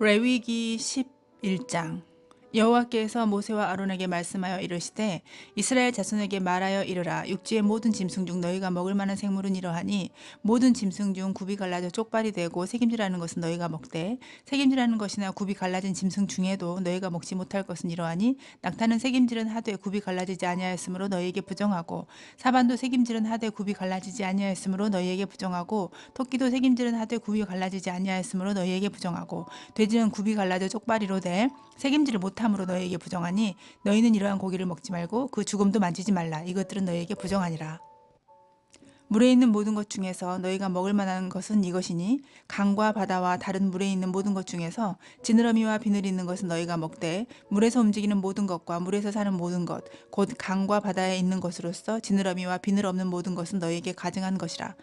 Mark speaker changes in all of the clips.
Speaker 1: 레위기 11장. 여호와께서 모세와 아론에게 말씀하여 이르시되 이스라엘 자손에게 말하여 이르라. 육지의 모든 짐승 중 너희가 먹을 만한 생물은 이러하니 모든 짐승 중 굽이 갈라져 쪽발이 되고 새김질하는 것은 너희가 먹되 새김질하는 것이나 굽이 갈라진 짐승 중에도 너희가 먹지 못할 것은 이러하니 낙타는 새김질은 하되 굽이 갈라지지 아니하였으므로 너희에게 부정하고 사반도 새김질은 하되 굽이 갈라지지 아니하였으므로 너희에게 부정하고 토끼도 새김질은 하되 굽이 갈라지지 아니하였으므로 너희에게 부정하고 돼지는 굽이 갈라져 쪽발이로되 새김질을 못함으로 너희에게 부정하니 너희는 이러한 고기를 먹지 말고 그 죽음도 만지지 말라. 이것들은 너희에게 부정하니라. 물에 있는 모든 것 중에서 너희가 먹을 만한 것은 이것이니 강과 바다와 다른 물에 있는 모든 것 중에서 지느러미와 비늘이 있는 것은 너희가 먹되 물에서 움직이는 모든 것과 물에서 사는 모든 것 곧 강과 바다에 있는 것으로서 지느러미와 비늘 없는 모든 것은 너희에게 가증한 것이라.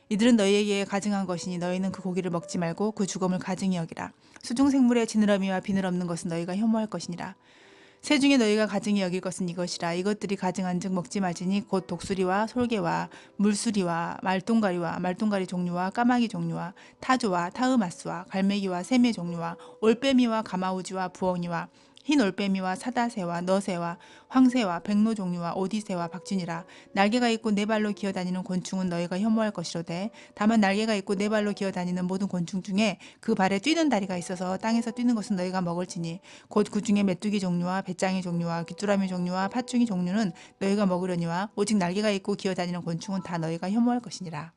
Speaker 1: 이들은 너희에게 가증한 것이니 너희는 그 고기를 먹지 말고 그 죽음을 가증히 여기라. 수중생물의 지느러미와 비늘 없는 것은 너희가 혐오할 것이니라. 새 중에 너희가 가증히 여길 것은 이것이라. 이것들이 가증한즉 먹지 말지니 곧 독수리와 솔개와 물수리와 말동가리 종류와 까마귀 종류와 타조와 타으마스와 갈매기와 새매 종류와 올빼미와 가마우지와 부엉이와 흰 올빼미와 사다새와 너새와 황새와 백로 종류와 오디새와 박쥐니라. 날개가 있고 네 발로 기어다니는 곤충은 너희가 혐오할 것이로되 다만 날개가 있고 네 발로 기어다니는 모든 곤충 중에 그 발에 뛰는 다리가 있어서 땅에서 뛰는 것은 너희가 먹을지니 곧 그 중에 메뚜기 종류와 배짱이 종류와 귀뚜라미 종류와 팥중이 종류는 너희가 먹으려니와 오직 날개가 있고 기어다니는 곤충은 다 너희가 혐오할 것이니라.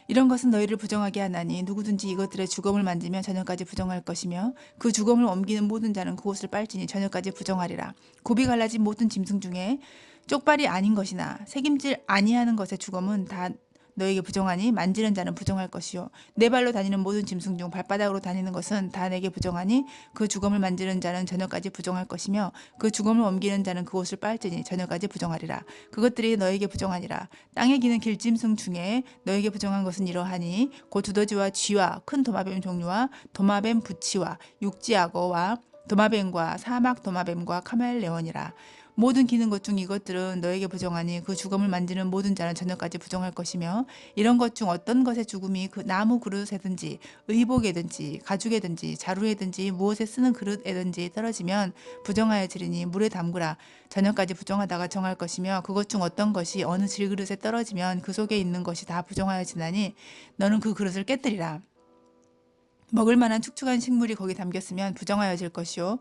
Speaker 1: 이런 것은 너희를 부정하게 하나니 누구든지 이것들의 주검을 만지면 저녁까지 부정할 것이며 그 주검을 옮기는 모든 자는 그곳을 빨지니 저녁까지 부정하리라. 굽이 갈라진 모든 짐승 중에 쪽발이 아닌 것이나 새김질 아니하는 것의 주검은 다 너에게 부정하니 만지는 자는 부정할 것이요 네 발로 다니는 모든 짐승 중 발바닥으로 다니는 것은 다 내게 부정하니 그 주검을 만지는 자는 저녁까지 부정할 것이며 그 주검을 옮기는 자는 그곳을 빨지니 저녁까지 부정하리라. 그것들이 너에게 부정하니라. 땅에 기는 길짐승 중에 너에게 부정한 것은 이러하니 곧 두더지와 쥐와 큰 도마뱀 종류와 도마뱀 부치와 육지악어와 도마뱀과 사막 도마뱀과 카멜레온이라. 모든 기는 것 중 이것들은 너에게 부정하니 그 죽음을 만지는 모든 자는 저녁까지 부정할 것이며 이런 것 중 어떤 것의 죽음이 그 나무 그릇에든지 의복에든지 가죽에든지 자루에든지 무엇에 쓰는 그릇에든지 떨어지면 부정하여 지리니 물에 담그라. 저녁까지 부정하다가 정할 것이며 그것 중 어떤 것이 어느 질그릇에 떨어지면 그 속에 있는 것이 다 부정하여 지나니 너는 그 그릇을 깨뜨리라. 먹을 만한 축축한 식물이 거기 담겼으면 부정하여질 것이요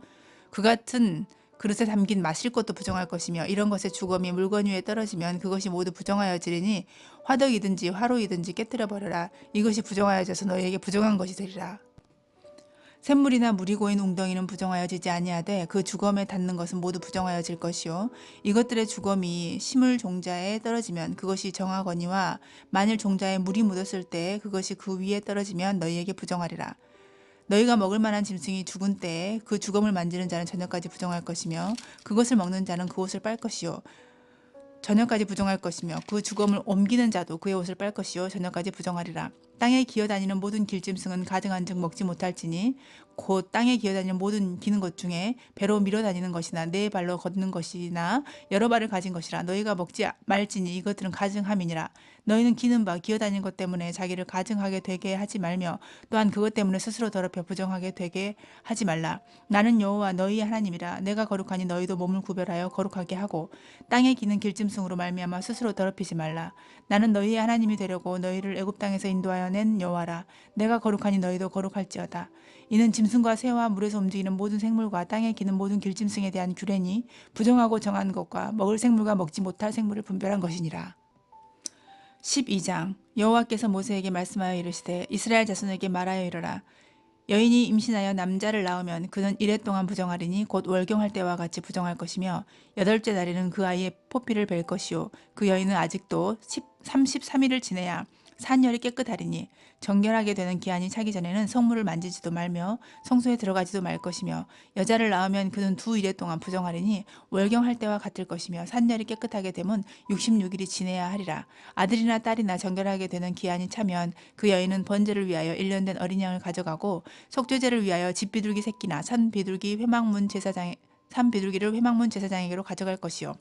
Speaker 1: 그 같은 그릇에 담긴 마실 것도 부정할 것이며 이런 것의 주검이 물건 위에 떨어지면 그것이 모두 부정하여지리니 화덕이든지 화로이든지 깨뜨려 버려라. 이것이 부정하여져서 너희에게 부정한 것이 되리라. 샘물이나 물이 고인 웅덩이는 부정하여지지 아니하되 그 주검에 닿는 것은 모두 부정하여질 것이요 이것들의 주검이 시물 종자에 떨어지면 그것이 정하거니와 만일 종자에 물이 묻었을 때 그것이 그 위에 떨어지면 너희에게 부정하리라. 너희가 먹을 만한 짐승이 죽은 때에 그 주검을 만지는 자는 저녁까지 부정할 것이며 그것을 먹는 자는 그 옷을 빨 것이요 저녁까지 부정할 것이며 그 주검을 옮기는 자도 그의 옷을 빨 것이요 저녁까지 부정하리라. 땅에 기어다니는 모든 길짐승은 가증한즉 먹지 못할지니 곧 땅에 기어다니는 모든 기는 것 중에 배로 밀어다니는 것이나 네 발로 걷는 것이나 여러 발을 가진 것이라. 너희가 먹지 말지니 이것들은 가증함이니라. 너희는 기는 바 기어다니는 것 때문에 자기를 가증하게 되게 하지 말며 또한 그것 때문에 스스로 더럽혀 부정하게 되게 하지 말라. 나는 여호와 너희의 하나님이라. 내가 거룩하니 너희도 몸을 구별하여 거룩하게 하고 땅에 기는 길짐승으로 말미암아 스스로 더럽히지 말라. 나는 너희의 하나님이 되려고 너희를 애굽 땅에서 인도하여 낸 여호와라. 내가 거룩하니 너희도 거룩할지어다. 이는 짐승과 새와 물에서 움직이는 모든 생물과 땅에 기는 모든 길짐승에 대한 규례니 부정하고 정한 것과 먹을 생물과 먹지 못할 생물을 분별한 것이니라. 12장. 여호와께서 모세에게 말씀하여 이르시되 이스라엘 자손에게 말하여 이르라. 여인이 임신하여 남자를 낳으면 그는 이래 동안 부정하리니 곧 월경할 때와 같이 부정할 것이며 여덟째 날에는 그 아이의 포피를 벨 것이요 그 여인은 아직도 33일을 지내야 산열이 깨끗하리니 정결하게 되는 기한이 차기 전에는 성물을 만지지도 말며 성소에 들어가지도 말 것이며 여자를 낳으면 그는 두 일해 동안 부정하리니 월경할 때와 같을 것이며 산열이 깨끗하게 되면 66일이 지내야 하리라. 아들이나 딸이나 정결하게 되는 기한이 차면 그 여인은 번제를 위하여 1년 된 어린 양을 가져가고 속죄제를 위하여 집비둘기 새끼나 산비둘기를 회막문 제사장에게로 가져갈 것이요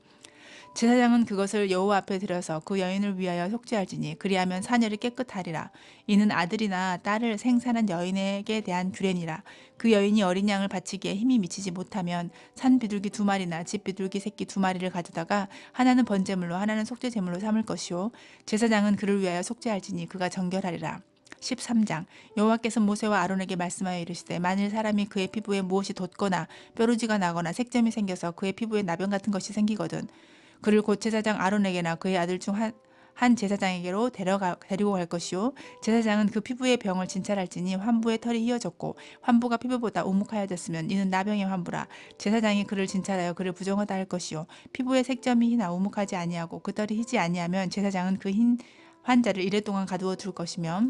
Speaker 1: 제사장은 그것을 여호와 앞에 들여서 그 여인을 위하여 속죄할지니 그리하면 사녀를 깨끗하리라. 이는 아들이나 딸을 생산한 여인에게 대한 규례니라. 그 여인이 어린 양을 바치기에 힘이 미치지 못하면 산 비둘기 2마리나 집 비둘기 새끼 2마리를 가져다가 하나는 번제물로 하나는 속죄제물로 삼을 것이요 제사장은 그를 위하여 속죄할지니 그가 정결하리라. 13장 여호와께서 모세와 아론에게 말씀하여 이르시되 만일 사람이 그의 피부에 무엇이 돋거나 뾰루지가 나거나 색점이 생겨서 그의 피부에 나병 같은 것이 생기거든 그를 곧 제사장 아론에게나 그의 아들 중 한 제사장에게로 데리고 갈 것이요 제사장은 그 피부의 병을 진찰할지니 환부의 털이 휘어졌고 환부가 피부보다 오목하여졌으면 이는 나병의 환부라. 제사장이 그를 진찰하여 그를 부정하다 할 것이요 피부의 색점이 희나 오목하지 아니하고 그 털이 희지 아니하면 제사장은 그 흰 환자를 이래 동안 가두어 둘 것이며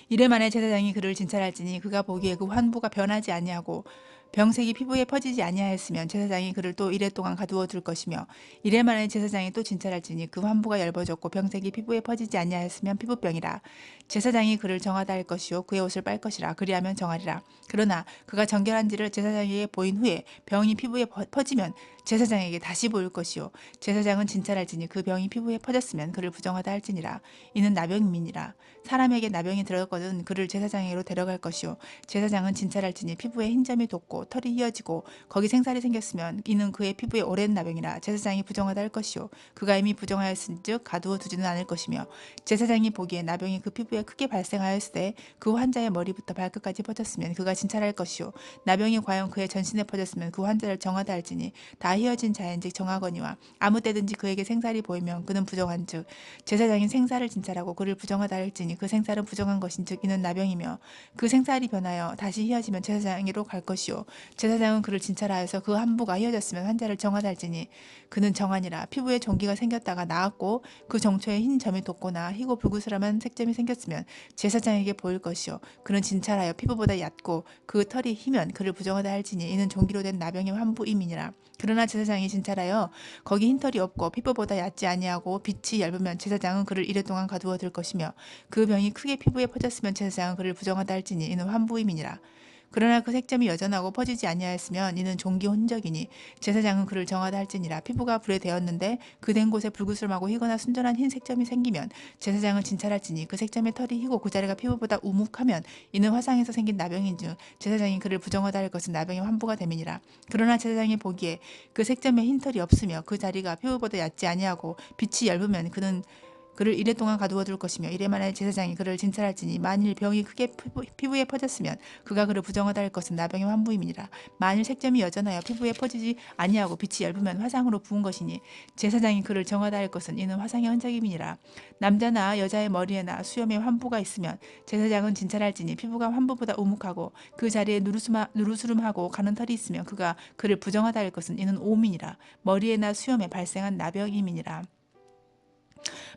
Speaker 1: 이래 만에 제사장이 그를 진찰할지니 그가 보기에 그 환부가 변하지 아니하고 병색이 피부에 퍼지지 아니하였으면 제사장이 그를 또 이래 동안 가두어 둘 것이며 이래 만에 제사장이 또 진찰할지니 그 환부가 엷어졌고 병색이 피부에 퍼지지 아니하였으면 피부병이라. 제사장이 그를 정하다 할 것이요 그의 옷을 빨 것이라. 그리하면 정하리라. 그러나 그가 정결한지를 제사장에게 보인 후에 병이 피부에 퍼지면 제사장에게 다시 보일 것이요 제사장은 진찰할지니 그 병이 피부에 퍼졌으면 그를 부정하다 할지니라. 이는 나병임이니라. 사람에게 나병이 들었거든 그를 제사장에게로 데려갈 것이요 제사장은 진찰할지니 피부에 흰 점이 돋고 털이 휘어지고 거기 생살이 생겼으면 이는 그의 피부에 오랜 나병이라. 제사장이 부정하다 할 것이요 그가 이미 부정하였은즉 가두어 두지는 않을 것이며 제사장이 보기에 나병이 그 피부에 크게 발생하였을 때 그 환자의 머리부터 발끝까지 퍼졌으면 그가 진찰할 것이요 나병이 과연 그의 전신에 퍼졌으면 그 환자를 정하다 할지니 다 휘어진 자인즉 정하거니와 아무 때든지 그에게 생살이 보이면 그는 부정한즉 제사장이 생살을 진찰하고 그를 부정하다 할지니 그 생살은 부정한 것인즉 이는 나병이며 그 생살이 변하여 다시 휘어지면 제사장으로 갈 것이요 제사장은 그를 진찰하여서 그 환부가 휘어졌으면 환자를 정하다 할지니 그는 정하니라. 피부에 종기가 생겼다가 나았고 그 정초에 흰 점이 돋거나 희고 불구스름한 색점이 생겼으면 제사장에게 보일 것이요 그는 진찰하여 피부보다 얕고 그 털이 희면 그를 부정하다 할지니 이는 종기로 된 나병의 환부임이니라. 그러나 제사장이 진찰하여 거기 흰털이 없고 피부보다 얕지 아니하고 빛이 얇으면 제사장은 그를 이래 동안 가두어 둘 것이며 그 병이 크게 피부에 퍼졌으면 제사장은 그를 부정하다 할지니 이는 환부임이니라. 그러나 그 색점이 여전하고 퍼지지 아니하였으면 이는 종기 혼적이니 제사장은 그를 정하다 할지니라. 피부가 불에 데었는데 그 된 곳에 불구스름하고 희거나 순전한 흰 색점이 생기면 제사장은 진찰할지니 그 색점의 털이 희고 그 자리가 피부보다 우묵하면 이는 화상에서 생긴 나병인즉 제사장이 그를 부정하다 할 것은 나병의 환부가 됨이니라. 그러나 제사장이 보기에 그 색점에 흰 털이 없으며 그 자리가 피부보다 얕지 아니하고 빛이 얇으면 그는 그를 이래 동안 가두어 둘 것이며 이래 만에 제사장이 그를 진찰할지니 만일 병이 크게 피부에 퍼졌으면 그가 그를 부정하다 할 것은 나병의 환부임이니라. 만일 색점이 여전하여 피부에 퍼지지 아니하고 빛이 얇으면 화상으로 부은 것이니 제사장이 그를 정하다 할 것은 이는 화상의 흔적임이니라. 남자나 여자의 머리에나 수염에 환부가 있으면 제사장은 진찰할지니 피부가 환부보다 우묵하고 그 자리에 누르스름하고 가는 털이 있으면 그가 그를 부정하다 할 것은 이는 오민이라. 머리에나 수염에 발생한 나병임이니라.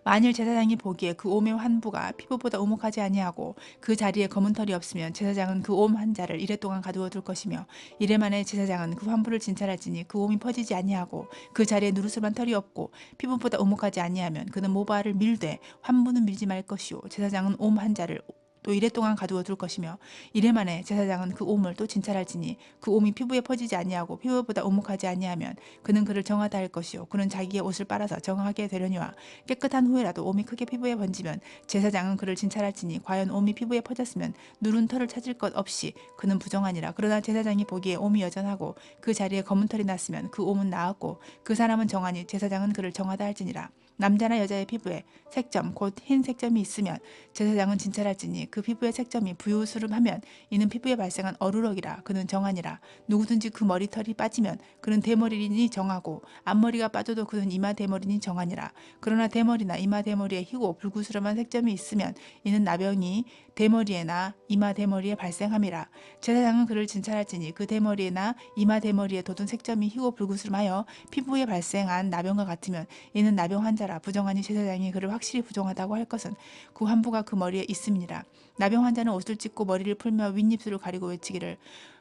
Speaker 1: 만일 제사장이 보기에 그 옴의 환부가 피부보다 오목하지 아니하고 그 자리에 검은 털이 없으면 제사장은 그 옴 환자를 이래 동안 가두어 둘 것이며 이래 만에 제사장은 그 환부를 진찰할지니 그 옴이 퍼지지 아니하고 그 자리에 누르스름한 털이 없고 피부보다 오목하지 아니하면 그는 모발을 밀되 환부는 밀지 말 것이요 제사장은 옴 환자를 또 이래 동안 가두어 둘 것이며 이래 만에 제사장은 그 옴을 또 진찰할지니 그 옴이 피부에 퍼지지 아니하고 피부보다 오목하지 아니하면 그는 그를 정하다 할 것이요 그는 자기의 옷을 빨아서 정하게 되려니와 깨끗한 후에라도 옴이 크게 피부에 번지면 제사장은 그를 진찰할지니 과연 옴이 피부에 퍼졌으면 누른 털을 찾을 것 없이 그는 부정하니라. 그러나 제사장이 보기에 옴이 여전하고 그 자리에 검은 털이 났으면 그 옴은 나았고 그 사람은 정하니 제사장은 그를 정하다 할지니라. 남자나 여자의 피부에 색점 곧 흰 색점이 있으면 제사장은 진찰할지니 그 피부의 색점이 부유스름하면 이는 피부에 발생한 어루럭이라. 그는 정하니라. 누구든지 그 머리털이 빠지면 그는 대머리니 정하고 앞머리가 빠져도 그는 이마 대머리니 정하니라. 그러나 대머리나 이마 대머리에 희고 불구스름한 색점이 있으면 이는 나병이 대머리에나 이마 대머리에 발생함이라. 제사장은 그를 진찰할지니 그 대머리에나 이마 대머리에 돋은 색점이 희고 불구스름하여 피부에 발생한 나병과 같으면 이는 나병 환자라. 부정하니 제사장이 그를 확실히 부정하다고 할 것은 그 환부가 그 머리에 있음이니라. 나병 환자는 옷을 찢고 머리를 풀며 윗입술을 가리고 외치기를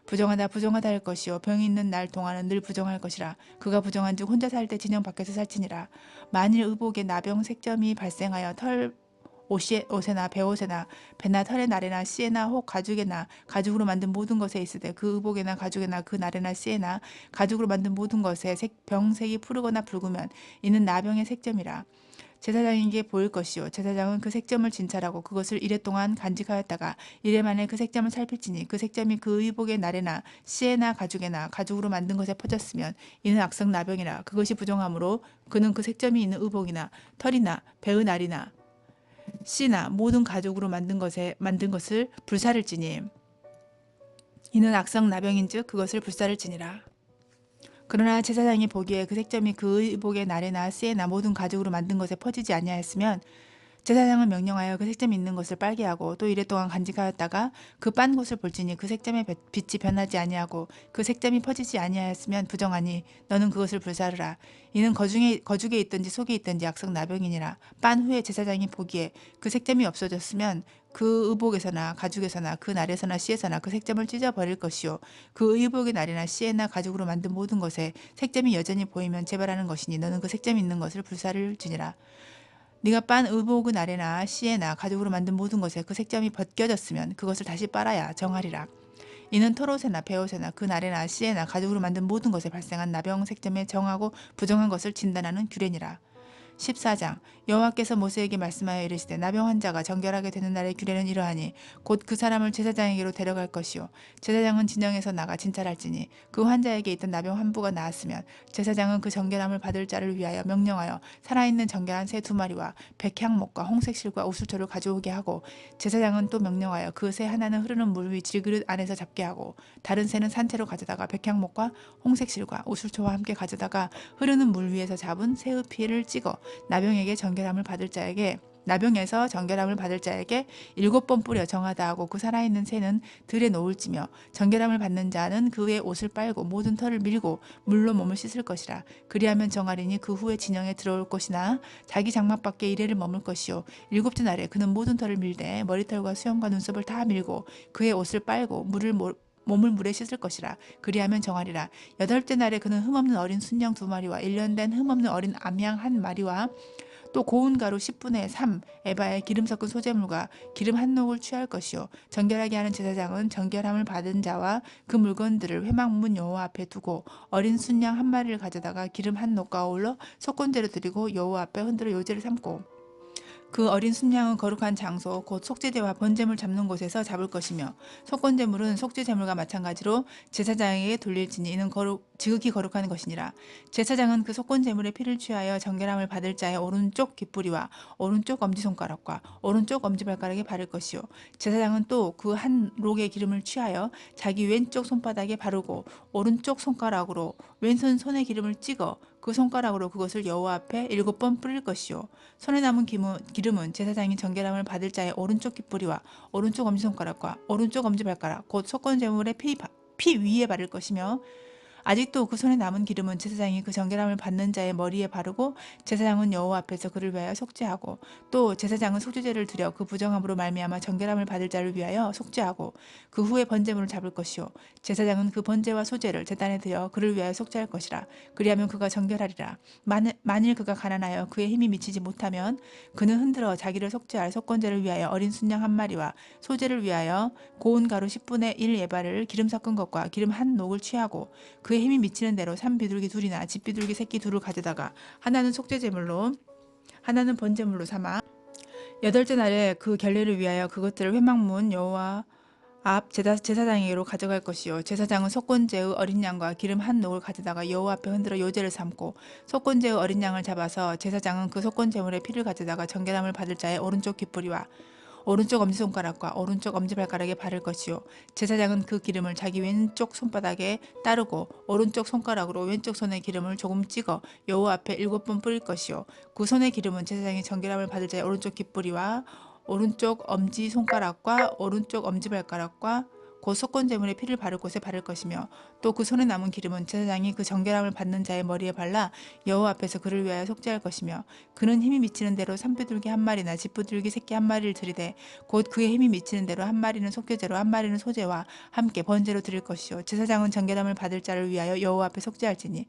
Speaker 1: 부정하다 부정하다 할 것이요 병이 있는 날 동안은 늘 부정할 것이라. 그가 부정한 즉 혼자 살 때 진영 밖에서 살지니라. 만일 의복에 나병 색점이 발생하여 털 옷에나 베옷에나 배나 털의 나래나 씨에나 혹 가죽에나 가죽으로 만든 모든 것에 있으되 그 의복에나 가죽에나 그 나래나 씨에나 가죽으로 만든 모든 것에 병색이 푸르거나 붉으면 이는 나병의 색점이라. 제사장에게 보일 것이요 제사장은 그 색점을 진찰하고 그것을 이래 동안 간직하였다가 이래 만에 그 색점을 살필지니 그 색점이 그 의복의 나래나 씨에나 가죽에나 가죽으로 만든 것에 퍼졌으면 이는 악성 나병이라. 그것이 부정하므로 그는 그 색점이 있는 의복이나 털이나 배의 날이나 씨나 모든 가죽으로 만든 것을 불사를지니 이는 악성 나병인즉 그것을 불사를지니라. 그러나 제사장이 보기에 그 색점이 그 의복의 날에나 씨에나 모든 가죽으로 만든 것에 퍼지지 아니하였으면 제사장은 명령하여 그 색점이 있는 것을 빨게 하고 또 이래 동안 간직하였다가 그 빤 곳을 볼지니 그 색점의 빛이 변하지 아니하고 그 색점이 퍼지지 아니하였으면 부정하니 너는 그것을 불사르라. 이는 거죽에 있든지 속에 있든지 악성 나병이니라. 빤 후에 제사장이 보기에 그 색점이 없어졌으면 그 의복에서나 가죽에서나 그 날에서나 씨에서나 그 색점을 찢어버릴 것이요 그 의복의 날이나 씨에나 가죽으로 만든 모든 것에 색점이 여전히 보이면 재발하는 것이니 너는 그 색점이 있는 것을 불사를지니라. 네가 빤 의복은 아래나 씨에나 가죽으로 만든 모든 것에 그 색점이 벗겨졌으면 그것을 다시 빨아야 정하리라. 이는 털옷에나 베옷에나 그 날에나 씨에나 가죽으로 만든 모든 것에 발생한 나병 색점에 정하고 부정한 것을 진단하는 규례니라. 14장 여호와께서 모세에게 말씀하여 이르시되 나병 환자가 정결하게 되는 날의 규례는 이러하니 곧 그 사람을 제사장에게로 데려갈 것이요 제사장은 진영에서 나가 진찰할지니 그 환자에게 있던 나병 한 부가 나았으면 제사장은 그 정결함을 받을 자를 위하여 명령하여 살아있는 정결한 새 2마리와 백향목과 홍색실과 우슬초를 가져오게 하고 제사장은 또 명령하여 그 새 하나는 흐르는 물 위 질그릇 안에서 잡게 하고 다른 새는 산채로 가져다가 백향목과 홍색실과 우슬초와 함께 가져다가 흐르는 물 위에서 잡은 새의 피를 찍어 나병에서 정결함을 받을 자에게 7번 뿌려 정하다 하고 그 살아있는 새는 들에 놓을지며 정결함을 받는 자는 그 외에 옷을 빨고 모든 털을 밀고 물로 몸을 씻을 것이라. 그리하면 정하리니 그 후에 진영에 들어올 것이나 자기 장막 밖에 이래를 머물 것이요 7째 날에 그는 모든 털을 밀되 머리털과 수염과 눈썹을 다 밀고 그의 옷을 빨고 몸을 물에 씻을 것이라. 그리하면 정하리라. 8째 날에 그는 흠없는 어린 순양 2마리와 1년 된 흠없는 어린 암양 1마리와 또 고운 가루 10분의 3 에바에 기름 섞은 소재물과 기름 한 녹을 취할 것이요 정결하게 하는 제사장은 정결함을 받은 자와 그 물건들을 회막문 여호와 앞에 두고 어린 순양 1마리를 가져다가 기름 한 녹과 어울러 속건제로 드리고 여호와 앞에 흔들어 요제를 삼고 그 어린 순양은 거룩한 장소 곧 속죄제와 번제물 잡는 곳에서 잡을 것이며 속건제물은 속죄제물과 마찬가지로 제사장에게 돌릴지니 이는 지극히 거룩한 것이니라. 제사장은 그 속건제물의 피를 취하여 정결함을 받을 자의 오른쪽 귓뿌리와 오른쪽 엄지손가락과 오른쪽 엄지발가락에 바를 것이요 제사장은 또 그 한 록의 기름을 취하여 자기 왼쪽 손바닥에 바르고 오른쪽 손가락으로 왼손 손에 기름을 찍어 그 손가락으로 그것을 여호와 앞에 7번 뿌릴 것이요 손에 남은 기름은 제사장이 정결함을 받을 자의 오른쪽 귓뿌리와 오른쪽 엄지손가락과 오른쪽 엄지발가락 곧 속건제물의 피 위에 바를 것이며 아직도 그 손에 남은 기름은 제사장이 그 정결함을 받는 자의 머리에 바르고 제사장은 여호와 앞에서 그를 위하여 속죄하고 또 제사장은 속죄제를 드려 그 부정함으로 말미암아 정결함을 받을 자를 위하여 속죄하고 그 후에 번제물을 잡을 것이요 제사장은 그 번제와 소제를 제단에 드려 그를 위하여 속죄할 것이라. 그리하면 그가 정결하리라. 만일 그가 가난하여 그의 힘이 미치지 못하면 그는 흔들어 자기를 속죄할 속건제를 위하여 어린 순양 1마리와 소제를 위하여 고운 가루 10분의 1 에바를 기름 섞은 것과 기름 한 녹을 취하고 그의 힘이 미치는 대로 산비둘기 2이나 집비둘기 새끼 2를 가져다가 하나는 속죄제물로 하나는 번제물로 삼아 8째 날에 그 결례를 위하여 그것들을 회막문 여호와 앞 제사장에게로 가져갈 것이요 제사장은 속건제의 어린 양과 기름 한 녹을 가져다가 여호와 앞에 흔들어 요제를 삼고 속건제의 어린 양을 잡아서 제사장은 그 속건제물의 피를 가져다가 정결함을 받을 자의 오른쪽 귓뿌리와 오른쪽 엄지손가락과 오른쪽 엄지발가락에 바를 것이요 제사장은 그 기름을 자기 왼쪽 손바닥에 따르고 오른쪽 손가락으로 왼쪽 손에 기름을 조금 찍어 여호와 앞에 7번 뿌릴 것이요 그 손의 기름은 제사장이 정결함을 받을 자의 오른쪽 귓뿌리와 오른쪽 엄지손가락과 오른쪽 엄지발가락과 곧 속건 제물의 피를 바를 곳에 바를 것이며 또 그 손에 남은 기름은 제사장이 그 정결함을 받는 자의 머리에 발라 여호와 앞에서 그를 위하여 속죄할 것이며 그는 힘이 미치는 대로 산비둘기 한 마리나 집비둘기 새끼 한 마리를 드리되 곧 그의 힘이 미치는 대로 한 마리는 속죄제로 한 마리는 소제와 함께 번제로 드릴 것이요 제사장은 정결함을 받을 자를 위하여 여호와 앞에 속죄할지니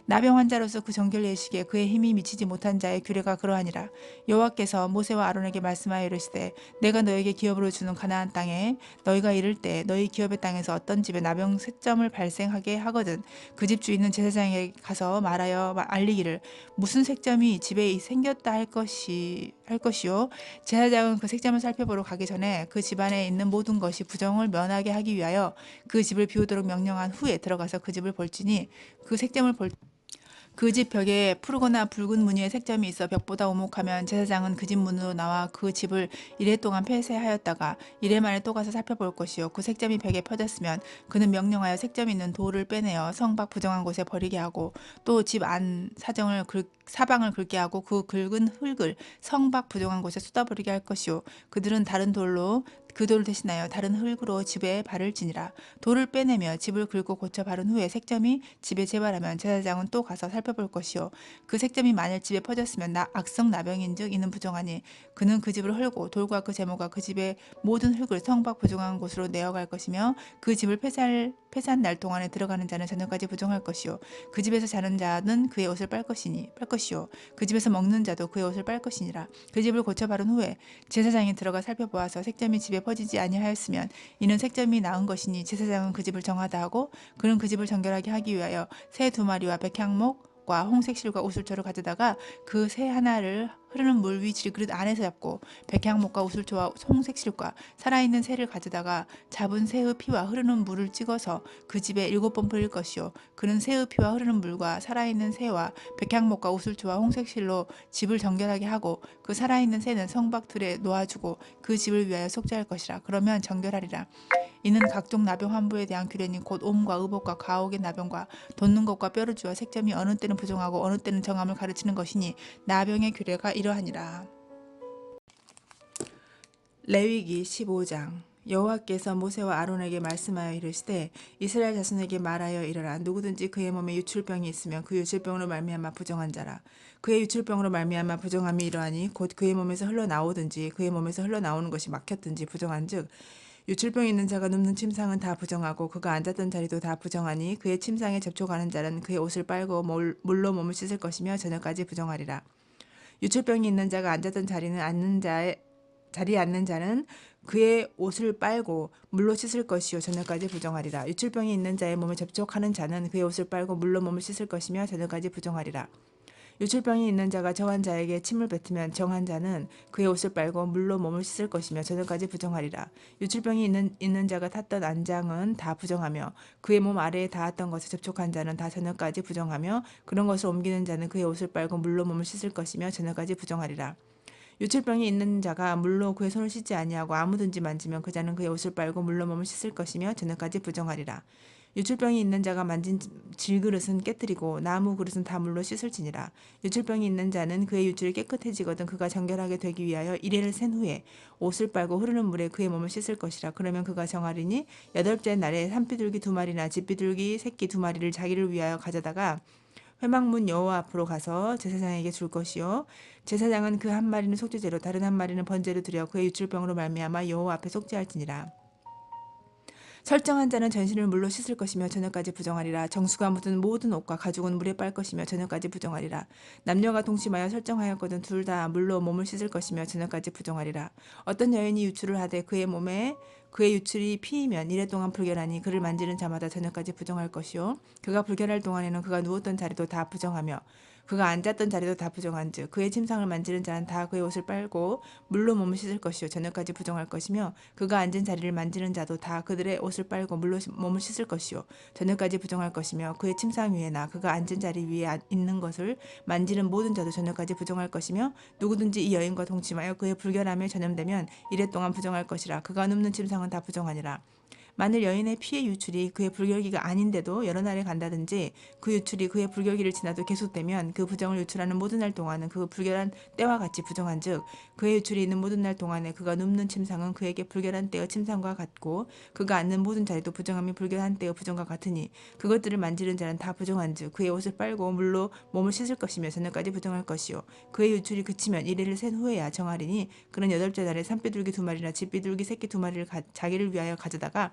Speaker 1: 나병 환자로서 그 정결 예식에 그의 힘이 미치지 못한 자의 규례가 그러하니라. 여호와께서 모세와 아론에게 말씀하여 이르시되 내가 너에게 기업으로 주는 가나안 땅에 너희가 이를 때 너희 기업의 땅에서 어떤 집에 나병 셋점을 발생하게 하거든 그 집 주인은 제사장에게 가서 말하여 알리기를 무슨 색점이 집에 생겼다 할 것이요 제사장은 그 색점을 살펴보러 가기 전에 그 집안에 있는 모든 것이 부정을 면하게 하기 위하여 그 집을 비우도록 명령한 후에 들어가서 그 집을 볼지니 그 색점을 볼 그 집 벽에 푸르거나 붉은 무늬의 색점이 있어 벽보다 오목하면 제사장은 그 집 문으로 나와 그 집을 이래 동안 폐쇄하였다가 이래 만에 또 가서 살펴볼 것이요 그 색점이 벽에 펴졌으면 그는 명령하여 색점 있는 돌을 빼내어 성 밖 부정한 곳에 버리게 하고 또 집 안 사방을 긁게 하고 그 긁은 흙을 성 밖 부정한 곳에 쏟아버리게 할 것이요 그들은 다른 돌로 그 돌을 대신하여 다른 흙으로 집에 바를지니라. 돌을 빼내며 집을 긁고 고쳐 바른 후에 색점이 집에 재발하면 제사장은 또 가서 살펴볼 것이요 그 색점이 만일 집에 퍼졌으면 악성 나병인즉 이는 부정하니 그는 그 집을 헐고 돌과 그 제모가 그 집의 모든 흙을 성밖 부정한 곳으로 내어갈 것이며 그 집을 폐사한 날 동안에 들어가는 자는 저녁까지 부정할 것이요 그 집에서 자는 자는 그의 옷을 빨 것이요 그 집에서 먹는 자도 그의 옷을 빨 것이니라. 그 집을 고쳐 바른 후에 제사장이 들어가 살펴보아서 색점이 집에 퍼지지 아니하였으면 이는 색점이 나은 것이니 제사장은 그 집을 정하다 하고 그는 그 집을 정결하게 하기 위하여 새 2마리와 백향목과 홍색 실과 우슬초를 가져다가 그 새 하나를 흐르는 물 위 질그릇 안에서 잡고 백향목과 우슬초와 홍색 실과 살아있는 새를 가져다가 잡은 새의 피와 흐르는 물을 찍어서 그 집에 7번 뿌릴 것이요 그는 새의 피와 흐르는 물과 살아있는 새와 백향목과 우슬초와 홍색 실로 집을 정결하게 하고 그 살아있는 새는 성박 틀에 놓아주고 그 집을 위하여 속죄할 것이라. 그러면 정결하리라. 이는 각종 나병 환부에 대한 규례니 곧 옴과 의복과 가옥의 나병과 돋는 것과 뼈르주와 색점이 어느 때는 부정하고 어느 때는 정함을 가르치는 것이니 나병의 규례가 이러하니라. 레위기 15장. 여호와께서 모세와 아론에게 말씀하여 이르시되 이스라엘 자손에게 말하여 이르라. 누구든지 그의 몸에 유출병이 있으면 그 유출병으로 말미암아 부정한 자라. 그의 유출병으로 말미암아 부정함이 이러하니 곧 그의 몸에서 흘러나오든지 그의 몸에서 흘러나오는 것이 막혔든지 부정한즉 유출병이 있는 자가 눕는 침상은 다 부정하고 그가 앉았던 자리도 다 부정하니 그의 침상에 접촉하는 자는 그의 옷을 빨고 물로 몸을 씻을 것이며 저녁까지 부정하리라. 유출병이 있는 자가 앉았던 자리에 앉는 자는 그의 옷을 빨고 물로 씻을 것이요 저녁까지 부정하리라. 유출병이 있는 자의 몸에 접촉하는 자는 그의 옷을 빨고 물로 몸을 씻을 것이며 저녁까지 부정하리라. 유출병이 있는 자가 정한 자에게 침을 뱉으면 정한 자는 그의 옷을 빨고 물로 몸을 씻을 것이며 저녁까지 부정하리라. 유출병이 있는 자가 탔던 안장은 다 부정하며 그의 몸 아래에 닿았던 것에 접촉한 자는 다 저녁까지 부정하며 그런 것을 옮기는 자는 그의 옷을 빨고 물로 몸을 씻을 것이며 저녁까지 부정하리라. 유출병이 있는 자가 물로 그의 손을 씻지 아니하고 아무든지 만지면 그 자는 그의 옷을 빨고 물로 몸을 씻을 것이며 저녁까지 부정하리라. 유출병이 있는 자가 만진 질그릇은 깨뜨리고 나무 그릇은 다 물로 씻을지니라. 유출병이 있는 자는 그의 유출이 깨끗해지거든 그가 정결하게 되기 위하여 이래를 센 후에 옷을 빨고 흐르는 물에 그의 몸을 씻을 것이라. 그러면 그가 정하리니 8째 날에 산비둘기 2마리나 집비둘기 새끼 2마리를 자기를 위하여 가져다가 회막문 여호와 앞으로 가서 제사장에게 줄 것이요 제사장은 그 한 마리는 속죄제로 다른 한 마리는 번제로 드려 그의 유출병으로 말미암아 여호와 앞에 속죄할지니라. 설정한 자는 전신을 물로 씻을 것이며 저녁까지 부정하리라. 정수가 묻은 모든 옷과 가죽은 물에 빨 것이며 저녁까지 부정하리라. 남녀가 동침하여 설정하였거든 둘 다 물로 몸을 씻을 것이며 저녁까지 부정하리라. 어떤 여인이 유출을 하되 그의 유출이 피이면 이래 동안 불결하니 그를 만지는 자마다 저녁까지 부정할 것이요 그가 불결할 동안에는 그가 누웠던 자리도 다 부정하며 그가 앉았던 자리도 다 부정한즉 그의 침상을 만지는 자는 다 그의 옷을 빨고 물로 몸을 씻을 것이요 저녁까지 부정할 것이며 그가 앉은 자리를 만지는 자도 다 그들의 옷을 빨고 물로 몸을 씻을 것이요 저녁까지 부정할 것이며 그의 침상 위에나 그가 앉은 자리 위에 있는 것을 만지는 모든 자도 저녁까지 부정할 것이며 누구든지 이 여인과 동침하여 그의 불결함에 전염되면 이래 동안 부정할 것이라. 그가 눕는 침상은 다 부정하니라. 만일 여인의 피의 유출이 그의 불결기가 아닌데도 여러 날에 간다든지 그 유출이 그의 불결기를 지나도 계속되면 그 부정을 유출하는 모든 날 동안은 그 불결한 때와 같이 부정한즉 그의 유출이 있는 모든 날 동안에 그가 눕는 침상은 그에게 불결한 때의 침상과 같고 그가 앉는 모든 자리도 부정함이 불결한 때의 부정과 같으니 그것들을 만지는 자는 다 부정한즉 그의 옷을 빨고 물로 몸을 씻을 것이며 저녁까지 부정할 것이요 그의 유출이 그치면 이래를 센 후에야 정하리니 그는 여덟째 날에 산비둘기 2마리나 집비둘기 새끼 2마리를 자기를 위하여 가져다가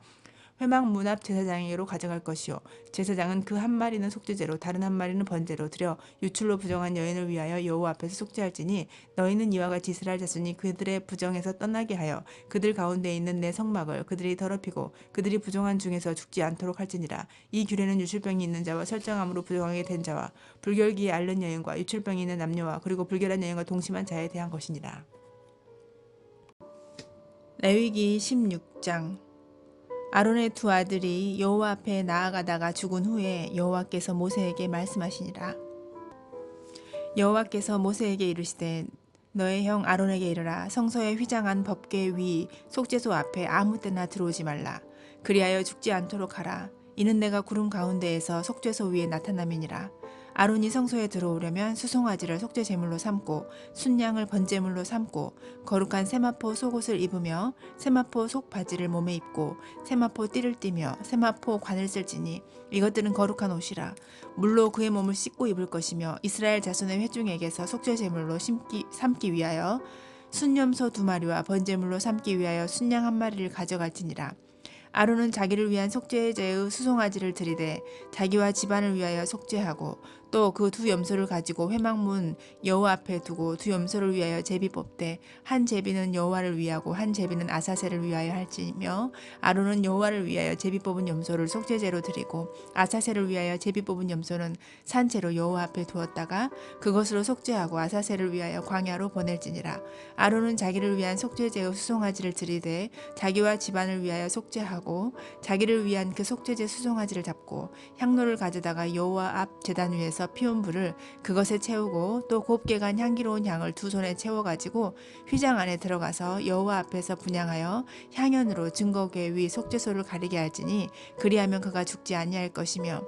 Speaker 1: 회막 문 앞 제사장에게로 가져갈 것이요 제사장은 그 한 마리는 속죄제로 다른 한 마리는 번제로 드려 유출로 부정한 여인을 위하여 여호와 앞에서 속죄할지니 너희는 이와 같이 이스라엘 자손이 그들의 부정에서 떠나게 하여 그들 가운데 있는 내 성막을 그들이 더럽히고 그들이 부정한 중에서 죽지 않도록 할지니라. 이 규례는 유출병이 있는 자와 설정함으로 부정하게 된 자와 불결기에 앓는 여인과 유출병이 있는 남녀와 그리고 불결한 여인과 동침한 자에 대한 것이니라. 레위기 16장. 아론의 두 아들이 여호와 앞에 나아가다가 죽은 후에 여호와께서 모세에게 말씀하시니라. 여호와께서 모세에게 이르시되 너의 형 아론에게 이르라. 성소에 휘장한 법궤 위 속죄소 앞에 아무 때나 들어오지 말라. 그리하여 죽지 않도록 하라. 이는 내가 구름 가운데에서 속죄소 위에 나타남이니라. 아론이 성소에 들어오려면 수송아지를 속죄 제물로 삼고 순양을 번제물로 삼고 거룩한 세마포 속옷을 입으며 세마포 속 바지를 몸에 입고 세마포 띠를 띠며 세마포 관을 쓸지니 이것들은 거룩한 옷이라. 물로 그의 몸을 씻고 입을 것이며 이스라엘 자손의 회중에게서 속죄 제물로 삼기 위하여 순염소 2마리와 번제물로 삼기 위하여 순양 1마리를 가져갈지니라. 아론은 자기를 위한 속죄제의 수송아지를 들이되 자기와 집안을 위하여 속죄하고 또 그 두 염소를 가지고 회막문 여호와 앞에 두고 두 염소를 위하여 제비 뽑되 한 제비는 여호와를 위하고 한 제비는 아사셀을 위하여 할지며 아론은 여호와를 위하여 제비 뽑은 염소를 속죄제로 드리고 아사셀을 위하여 제비 뽑은 염소는 산채로 여호와 앞에 두었다가 그것으로 속죄하고 아사셀을 위하여 광야로 보낼지니라. 아론은 자기를 위한 속죄제의 수송아지를 들이되 자기와 집안을 위하여 속죄하고 자기를 위한 그 속죄제 수송아지를 잡고 향로를 가져다가 여호와 앞 제단 위에서 피운 불을 그것에 채우고 또 곱게 간 향기로운 향을 두 손에 채워가지고 휘장 안에 들어가서 여호와 앞에서 분향하여 향연으로 증거궤 위 속죄소를 가리게 할지니 그리하면 그가 죽지 아니할 것이며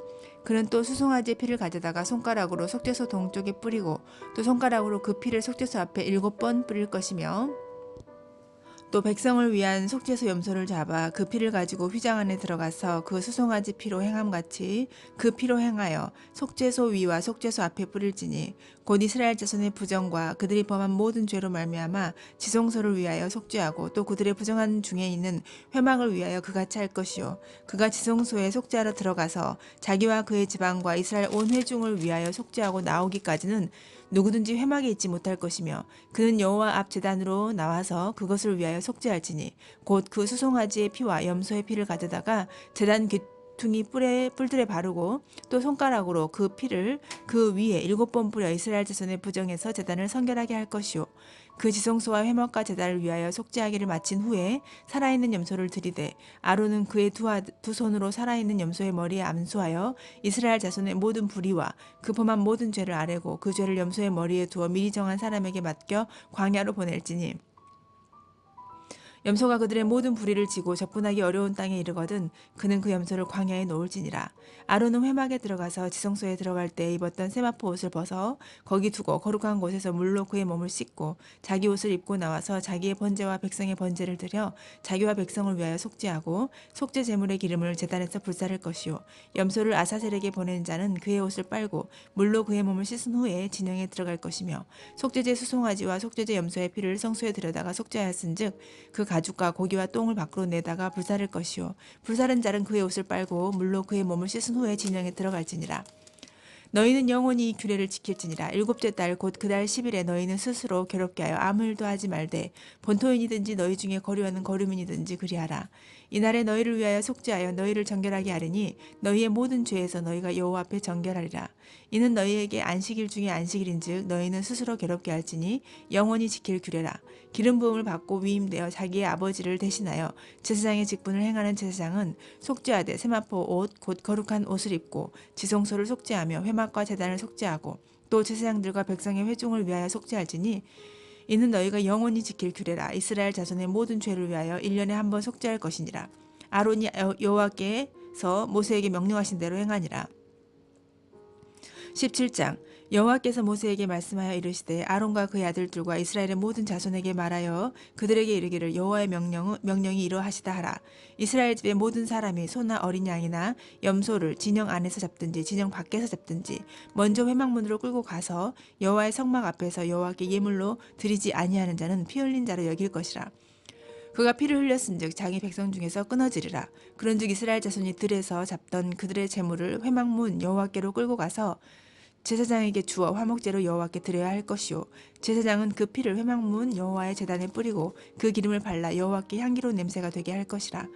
Speaker 1: 그는 또 수송아지 피를 가져다가 손가락으로 속죄소 동쪽에 뿌리고 또 손가락으로 그 피를 속죄소 앞에 7번 뿌릴 것이며 또 백성을 위한 속죄소 염소를 잡아 그 피를 가지고 휘장 안에 들어가서 그 수송아지 피로 행함같이 그 피로 행하여 속죄소 위와 속죄소 앞에 뿌릴지니 곧 이스라엘 자손의 부정과 그들이 범한 모든 죄로 말미암아 지성소를 위하여 속죄하고 또 그들의 부정한 중에 있는 회막을 위하여 그같이 할 것이요 그가 지성소에 속죄하러 들어가서 자기와 그의 지방과 이스라엘 온 회중을 위하여 속죄하고 나오기까지는 누구든지 회막에 있지 못할 것이며 그는 여호와 앞 제단으로 나와서 그것을 위하여 속죄할지니 곧 그 수송아지의 피와 염소의 피를 가져다가 제단 귀퉁이 뿔들에 바르고 또 손가락으로 그 피를 그 위에 7번 뿌려 이스라엘 자손의 부정에서 제단을 성결하게 할 것이요 그 지성소와 회막과 제단을 위하여 속죄하기를 마친 후에 살아있는 염소를 들이되 아론은 그의 두 손으로 살아있는 염소의 머리에 암수하여 이스라엘 자손의 모든 불의와 그 범한 모든 죄를 아뢰고 그 죄를 염소의 머리에 두어 미리 정한 사람에게 맡겨 광야로 보낼지니 염소가 그들의 모든 불의를 지고 접근하기 어려운 땅에 이르거든 그는 그 염소를 광야에 놓을지니라. 아론은 회막에 들어가서 지성소에 들어갈 때 입었던 세마포 옷을 벗어 거기 두고 거룩한 곳에서 물로 그의 몸을 씻고 자기 옷을 입고 나와서 자기의 번제와 백성의 번제를 드려 자기와 백성을 위하여 속죄하고 속죄 제물의 기름을 제단에서 불사를 것이요 염소를 아사셀에게 보낸 자는 그의 옷을 빨고 물로 그의 몸을 씻은 후에 진영에 들어갈 것이며 속죄제 수송아지와 속죄제 염소의 피를 성소에 들여다가 속죄하였은즉 그 가죽과 고기와 똥을 밖으로 내다가 불사를 것이요 불사른 자는 그의 옷을 빨고 물로 그의 몸을 씻은 후에 진영에 들어갈지니라. 너희는 영원히 이 규례를 지킬지니라. 7째 달 곧 그 달 10일에 너희는 스스로 괴롭게 하여 아무 일도 하지 말되 본토인이든지 너희 중에 거류하는 거류민이든지 그리하라. 이날에 너희를 위하여 속죄하여 너희를 정결하게 하리니 너희의 모든 죄에서 너희가 여호와 앞에 정결하리라. 이는 너희에게 안식일 중에 안식일인즉 너희는 스스로 괴롭게 할지니 영원히 지킬 규례라. 기름 부음을 받고 위임되어 자기의 아버지를 대신하여 제사장의 직분을 행하는 제사장은 속죄하되 세마포 옷 곧 거룩한 옷을 입고 지성소를 속죄하며 회막과 제단을 속죄하고 또 제사장들과 백성의 회중을 위하여 속죄할지니 이는 너희가 영원히 지킬 규례라. 이스라엘 자손의 모든 죄를 위하여 1년에 한 번 속죄할 것이니라. 아론이 여호와께서 모세에게 명령하신 대로 행하니라. 17장 여호와께서 모세에게 말씀하여 이르시되 아론과 그의 아들들과 이스라엘의 모든 자손에게 말하여 그들에게 이르기를 여호와의 명령이 이러하시다 하라. 이스라엘 집의 모든 사람이 소나 어린 양이나 염소를 진영 안에서 잡든지 진영 밖에서 잡든지 먼저 회막문으로 끌고 가서 여호와의 성막 앞에서 여호와께 예물로 드리지 아니하는 자는 피 흘린 자로 여길 것이라. 그가 피를 흘렸은즉 자기 백성 중에서 끊어지리라. 그런즉 이스라엘 자손이 들에서 잡던 그들의 재물을 회막문 여호와께로 끌고 가서 제사장에게 주어 화목제로 여호와께 드려야 할 것이요 제사장은 그 피를 회막문 여호와의 제단에 뿌리고 그 기름을 발라 여호와께 향기로운 냄새가 되게 할 것이라.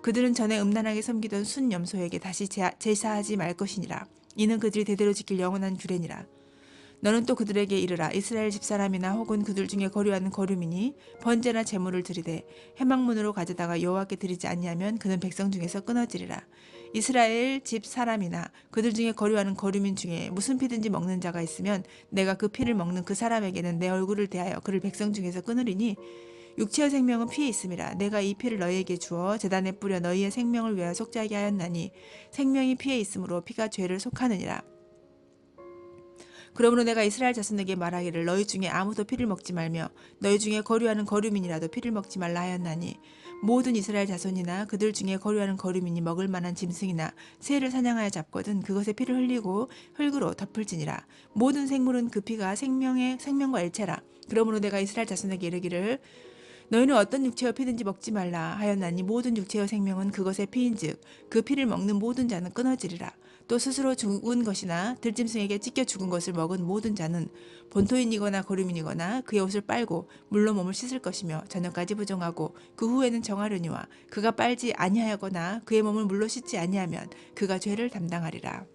Speaker 1: 그들은 전에 음란하게 섬기던 순 염소에게 다시 제사하지 말 것이니라. 이는 그들이 대대로 지킬 영원한 규례니라. 너는 또 그들에게 이르라. 이스라엘 집사람이나 혹은 그들 중에 거류하는 거류민이 번제나 제물을 드리되 회막문으로 가져다가 여호와께 드리지 아니하면 그는 백성 중에서 끊어지리라. 이스라엘 집 사람이나 그들 중에 거류하는 거류민 중에 무슨 피든지 먹는 자가 있으면 내가 그 피를 먹는 그 사람에게는 내 얼굴을 대하여 그를 백성 중에서 끊으리니 육체의 생명은 피에 있음이라. 내가 이 피를 너희에게 주어 제단에 뿌려 너희의 생명을 위하여 속죄하게 하였나니 생명이 피에 있으므로 피가 죄를 속하느니라. 그러므로 내가 이스라엘 자손에게 말하기를 너희 중에 아무도 피를 먹지 말며 너희 중에 거류하는 거류민이라도 피를 먹지 말라 하였나니 모든 이스라엘 자손이나 그들 중에 거류하는 거류민이 먹을 만한 짐승이나 새를 사냥하여 잡거든 그것의 피를 흘리고 흙으로 덮을지니라. 모든 생물은 그 피가 생명과 일체라. 그러므로 내가 이스라엘 자손에게 이르기를 너희는 어떤 육체의 피든지 먹지 말라 하였나니 모든 육체의 생명은 그것의 피인즉 그 피를 먹는 모든 자는 끊어지리라. 또 스스로 죽은 것이나 들짐승에게 찢겨 죽은 것을 먹은 모든 자는 본토인이거나 거류민이거나 그의 옷을 빨고 물로 몸을 씻을 것이며 저녁까지 부정하고 그 후에는 정하려니와 그가 빨지 아니하거나 그의 몸을 물로 씻지 아니하면 그가 죄를 담당하리라.